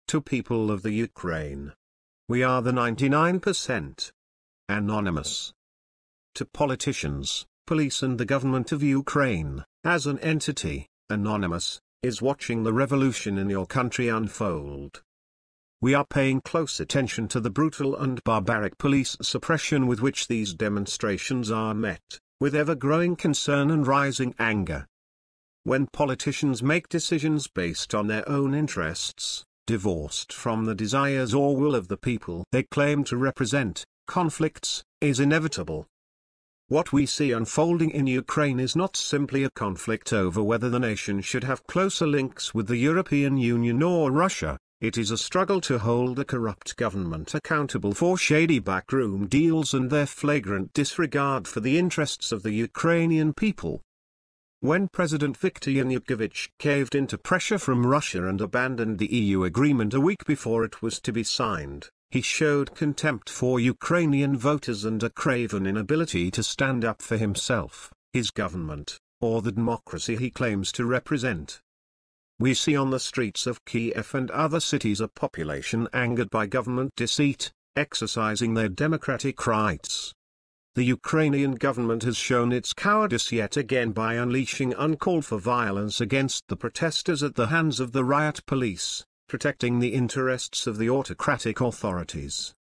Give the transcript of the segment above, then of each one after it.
To people of the Ukraine. We are the 99%. Anonymous. To politicians, police and the government of Ukraine, as an entity, Anonymous, is watching the revolution in your country unfold. We are paying close attention to the brutal and barbaric police suppression with which these demonstrations are met, with ever-growing concern and rising anger. When politicians make decisions based on their own interests, divorced from the desires or will of the people they claim to represent, conflicts is inevitable. What we see unfolding in Ukraine is not simply a conflict over whether the nation should have closer links with the European Union or Russia, it is a struggle to hold a corrupt government accountable for shady backroom deals and their flagrant disregard for the interests of the Ukrainian people. When President Viktor Yanukovych caved into pressure from Russia and abandoned the EU agreement a week before it was to be signed, he showed contempt for Ukrainian voters and a craven inability to stand up for himself, his government, or the democracy he claims to represent. We see on the streets of Kiev and other cities a population angered by government deceit, exercising their democratic rights. The Ukrainian government has shown its cowardice yet again by unleashing uncalled for violence against the protesters at the hands of the riot police, protecting the interests of the autocratic authorities.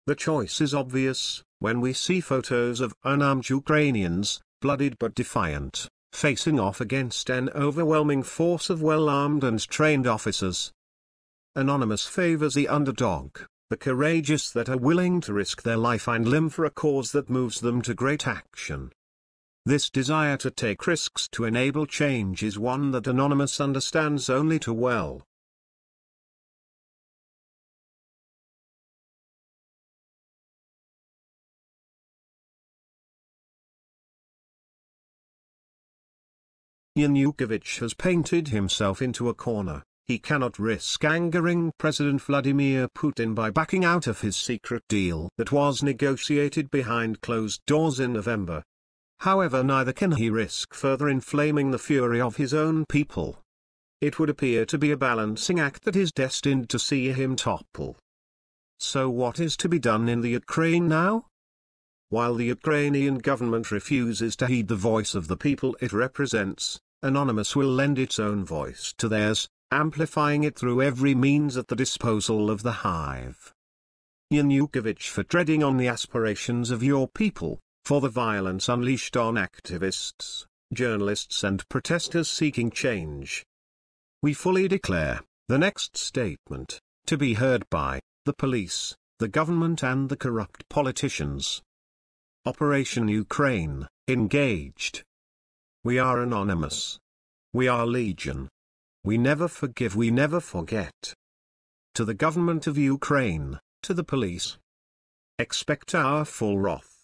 The choice is obvious, when we see photos of unarmed Ukrainians, bloodied but defiant, facing off against an overwhelming force of well-armed and trained officers. Anonymous favors the underdog, the courageous that are willing to risk their life and limb for a cause that moves them to great action. This desire to take risks to enable change is one that Anonymous understands only too well. Yanukovych has painted himself into a corner. He cannot risk angering President Vladimir Putin by backing out of his secret deal that was negotiated behind closed doors in November. However, neither can he risk further inflaming the fury of his own people. It would appear to be a balancing act that is destined to see him topple. So what is to be done in the Ukraine now? While the Ukrainian government refuses to heed the voice of the people it represents, Anonymous will lend its own voice to theirs, amplifying it through every means at the disposal of the hive. Yanukovych for treading on the aspirations of your people, for the violence unleashed on activists, journalists and protesters seeking change. We fully declare, the next statement, to be heard by, the police, the government and the corrupt politicians. Operation Ukraine, engaged. We are Anonymous. We are Legion. We never forgive, we never forget. To the government of Ukraine, to the police. Expect our full wrath.